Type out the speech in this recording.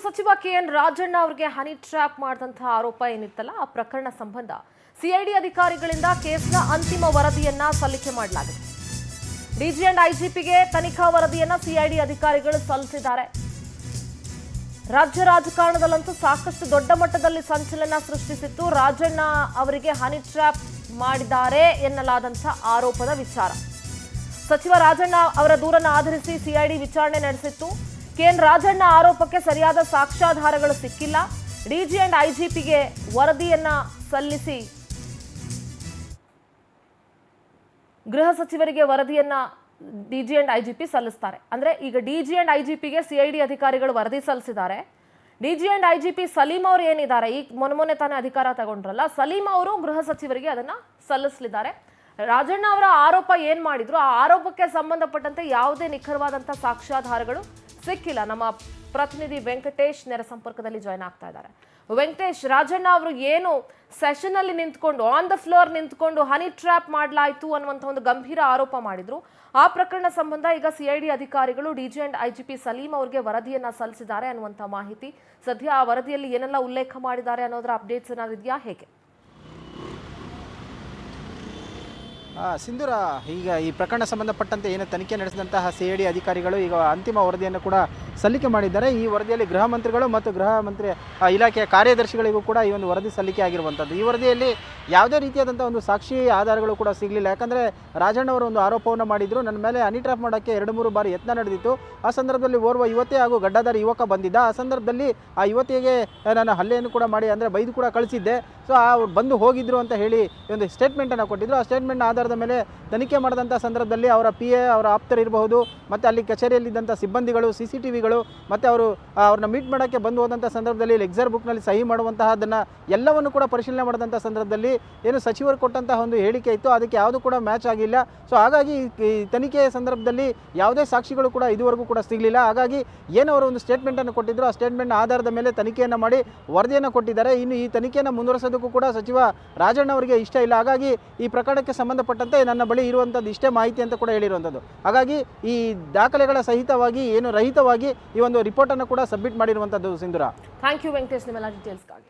ಸಚಿವ ಕೆಎನ್ ರಾಜಣ್ಣ ಅವರಿಗೆ honey trap ಮಾಡಿದಂತಹ ಆರೋಪ ಏನಿತ್ತಲ್ಲ ಆ ಪ್ರಕರಣ ಸಂಬಂಧ ಸಿಐಡಿ ಅಧಿಕಾರಿಗಳಿಂದ ಕೇಸ್ನ ಅಂತಿಮ ವರದಿಯನ್ನ ಸಲ್ಲಿಕೆ ಮಾಡಲಾಗಿದೆ. ಡಿಜಿ ಅಂಡ್ ಐಜಿಪಿಗೆ ತನಿಖಾ ವರದಿಯನ್ನ ಸಿಐಡಿ ಅಧಿಕಾರಿಗಳು ಸಲ್ಲಿಸಿದ್ದಾರೆ. ರಾಜ್ಯ ರಾಜಕಾರಣದಲ್ಲಂತೂ ಸಾಕಷ್ಟು ದೊಡ್ಡ ಮಟ್ಟದಲ್ಲಿ ಸಂಚಲನ ಸೃಷ್ಟಿಸಿತ್ತು ರಾಜಣ್ಣ ಅವರಿಗೆ ಹನಿ ಟ್ರ್ಯಾಪ್ ಮಾಡಿದ್ದಾರೆ ಎನ್ನಲಾದಂತಹ ಆರೋಪದ ವಿಚಾರ. ಸಚಿವ ರಾಜಣ್ಣ ಅವರ ದೂರನ್ನು ಆಧರಿಸಿ ಸಿಐಡಿ ವಿಚಾರಣೆ ನಡೆಸಿತ್ತು. ಕೆಎನ್ ರಾಜಣ್ಣ ಆರೋಪಕ್ಕೆ ಸರಿಯಾದ ಸಾಕ್ಷ್ಯಾಧಾರಗಳು ಸಿಕ್ಕಿಲ್ಲ. ಡಿಜಿ ಅಂಡ್ ಐಜಿಪಿಗೆ ವರದಿಯನ್ನ ಸಲ್ಲಿಸಿ ಗೃಹ ಸಚಿವರಿಗೆ ವರದಿಯನ್ನ ಡಿಜಿ ಅಂಡ್ ಐಜಿಪಿ ಸಲ್ಲಿಸ್ತಾರೆ. ಅಂದ್ರೆ ಈಗ ಡಿಜಿ ಅಂಡ್ ಐಜಿಪಿಗೆ ಸಿಐಡಿ ಅಧಿಕಾರಿಗಳು ವರದಿ ಸಲ್ಲಿಸಿದ್ದಾರೆ. ಡಿಜಿ ಅಂಡ್ ಐಜಿಪಿ ಸಲೀಂ ಅವರು ಏನಿದ್ದಾರೆ, ಈಗ ಮೊನ್ನೆ ತಾನೇ ಅಧಿಕಾರ ತಗೊಂಡ್ರಲ್ಲ, ಸಲೀಂ ಅವರು ಗೃಹ ಸಚಿವರಿಗೆ ಅದನ್ನ ಸಲ್ಲಿಸಲಿದ್ದಾರೆ. ರಾಜಣ್ಣ ಅವರ ಆರೋಪ ಏನ್ ಮಾಡಿದ್ರು ಆ ಆರೋಪಕ್ಕೆ ಸಂಬಂಧಪಟ್ಟಂತೆ ಯಾವುದೇ ನಿಖರವಾದಂತಹ ಸಾಕ್ಷ್ಯಾಧಾರಗಳು ಸಿಕ್ಕಿಲ್ಲ. ನಮ್ಮ ಪ್ರತಿನಿಧಿ ವೆಂಕಟೇಶ್ ನೇರ ಸಂಪರ್ಕದಲ್ಲಿ ಜಾಯ್ನ್ ಆಗ್ತಾ ಇದ್ದಾರೆ. ವೆಂಕಟೇಶ್, ರಾಜಣ್ಣ ಅವರು ಏನು ಸೆಷನ್ ಅಲ್ಲಿ ನಿಂತ್ಕೊಂಡು ಆನ್ ದ ಫ್ಲೋರ್ ನಿಂತ್ಕೊಂಡು ಹನಿ ಟ್ರ್ಯಾಪ್ ಮಾಡಲಾಯಿತು ಅನ್ನುವಂಥ ಒಂದು ಗಂಭೀರ ಆರೋಪ ಮಾಡಿದ್ರು. ಆ ಪ್ರಕರಣ ಸಂಬಂಧ ಈಗ ಸಿಐಡಿ ಅಧಿಕಾರಿಗಳು ಡಿಜಿ ಅಂಡ್ ಐಜಿಪಿ ಸಲೀಂ ಅವರಿಗೆ ವರದಿಯನ್ನ ಸಲ್ಲಿಸಿದ್ದಾರೆ ಅನ್ನುವಂಥ ಮಾಹಿತಿ. ಸದ್ಯ ಆ ವರದಿಯಲ್ಲಿ ಏನೆಲ್ಲ ಉಲ್ಲೇಖ ಮಾಡಿದ್ದಾರೆ ಅನ್ನೋದರ ಅಪ್ಡೇಟ್ಸ್ ಏನಾದ್ರು ಇದೆಯಾ, ಹೇಗೆ? ಸಿಂಧೂರ, ಈಗ ಈ ಪ್ರಕರಣ ಸಂಬಂಧಪಟ್ಟಂತೆ ಏನು ತನಿಖೆ ನಡೆಸಿದಂತಹ ಸಿಐಡಿ ಅಧಿಕಾರಿಗಳು ಈಗ ಅಂತಿಮ ವರದಿಯನ್ನು ಕೂಡ ಸಲ್ಲಿಕೆ ಮಾಡಿದ್ದಾರೆ. ಈ ವರದಿಯಲ್ಲಿ ಗೃಹ ಮಂತ್ರಿಗಳು ಮತ್ತು ಗೃಹ ಮಂತ್ರಿ ಇಲಾಖೆಯ ಕಾರ್ಯದರ್ಶಿಗಳಿಗೂ ಕೂಡ ಈ ಒಂದು ವರದಿ ಸಲ್ಲಿಕೆ ಆಗಿರುವಂಥದ್ದು. ಈ ವರದಿಯಲ್ಲಿ ಯಾವುದೇ ರೀತಿಯಾದಂಥ ಒಂದು ಸಾಕ್ಷಿ ಆಧಾರಗಳು ಕೂಡ ಸಿಗಲಿಲ್ಲ. ಯಾಕಂದರೆ ರಾಜಣ್ಣ ಅವರು ಒಂದು ಆರೋಪವನ್ನು ಮಾಡಿದ್ರು, ನನ್ನ ಮೇಲೆ ಹನಿ ಟ್ರ್ಯಾಪ್ ಮಾಡೋಕ್ಕೆ 2-3 ಬಾರಿ ಯತ್ನ ನಡೆದಿತ್ತು. ಆ ಸಂದರ್ಭದಲ್ಲಿ ಓರ್ವ ಯುವತಿ ಹಾಗೂ ಗಡ್ಡಧಾರಿ ಯುವಕ ಬಂದಿದ್ದ. ಆ ಸಂದರ್ಭದಲ್ಲಿ ಆ ಯುವತಿಗೆ ನಾನು ಹಲ್ಲೆಯನ್ನು ಕೂಡ ಮಾಡಿ ಅಂದರೆ ಬೈದು ಕೂಡ ಕಳಿಸಿದ್ದೆ. ಸೊ ಅವ್ರು ಬಂದು ಹೋಗಿದ್ರು ಅಂತ ಹೇಳಿ ಒಂದು ಸ್ಟೇಟ್ಮೆಂಟನ್ನು ಕೊಟ್ಟಿದ್ರು. ಆ ಸ್ಟೇಟ್ಮೆಂಟ್ನ ಆಧಾರದ ಮೇಲೆ ತನಿಖೆ ಮಾಡಿದಂಥ ಸಂದರ್ಭದಲ್ಲಿ ಅವರ PA, ಅವರ ಆಪ್ತರಿರಬಹುದು, ಮತ್ತು ಅಲ್ಲಿ ಕಚೇರಿಯಲ್ಲಿದ್ದಂಥ ಸಿಬ್ಬಂದಿಗಳು, CCTVಗಳು, ಮತ್ತು ಅವ್ರನ್ನ ಮೀಟ್ ಮಾಡೋಕ್ಕೆ ಬಂದು ಹೋದಂಥ ಸಂದರ್ಭದಲ್ಲಿ ಲೆಕ್ಚರ್ ಬುಕ್ನಲ್ಲಿ ಸಹಿ ಮಾಡುವಂತಹದನ್ನು ಎಲ್ಲವನ್ನು ಕೂಡ ಪರಿಶೀಲನೆ ಮಾಡಿದಂಥ ಸಂದರ್ಭದಲ್ಲಿ ಏನು ಸಚಿವರು ಕೊಟ್ಟಂತಹ ಒಂದು ಹೇಳಿಕೆ ಇತ್ತು, ಅದಕ್ಕೆ ಯಾವುದು ಕೂಡ ಮ್ಯಾಚ್ ಆಗಿಲ್ಲ. ಸೊ ಹಾಗಾಗಿ ಈ ತನಿಖೆಯ ಸಂದರ್ಭದಲ್ಲಿ ಯಾವುದೇ ಸಾಕ್ಷಿಗಳು ಕೂಡ ಇದುವರೆಗೂ ಕೂಡ ಸಿಗಲಿಲ್ಲ. ಹಾಗಾಗಿ ಏನು ಅವರು ಒಂದು ಸ್ಟೇಟ್ಮೆಂಟನ್ನು ಕೊಟ್ಟಿದ್ರು, ಆ ಸ್ಟೇಟ್ಮೆಂಟ್ನ ಆಧಾರದ ಮೇಲೆ ತನಿಖೆಯನ್ನು ಮಾಡಿ ವರದಿಯನ್ನು ಕೊಟ್ಟಿದ್ದಾರೆ. ಇನ್ನು ಈ ತನಿಖೆಯನ್ನು ಮುಂದುವರಿಸೋದಕ್ಕೂ ಕೂಡ ಸಚಿವ ರಾಜಣ್ಣ ಅವರಿಗೆ ಇಷ್ಟ ಇಲ್ಲ. ಹಾಗಾಗಿ ಈ ಪ್ರಕರಣಕ್ಕೆ ಸಂಬಂಧಪಟ್ಟಂತೆ ನನ್ನ ಬಳಿ ಇರುವಂಥದ್ದು ಇಷ್ಟೇ ಮಾಹಿತಿ ಅಂತ ಕೂಡ ಹೇಳಿರುವಂಥದ್ದು. ಹಾಗಾಗಿ ಈ ದಾಖಲೆಗಳ ಸಹಿತವಾಗಿ ಏನು ರಹಿತವಾಗಿ ಈ ಒಂದು ರಿಪೋರ್ಟ್ ಅನ್ನು ಕೂಡ ಸಬ್ಮಿಟ್ ಮಾಡಿರುವಂಥದ್ದು. ಸಿಂಧೂರ, ಥ್ಯಾಂಕ್ ಯು ವೆಂಕಟೇಶ್ ನಿಮ್ಮೆಲ್ಲ ಡೀಟೇಲ್ಸ್ಗಾಗಿ.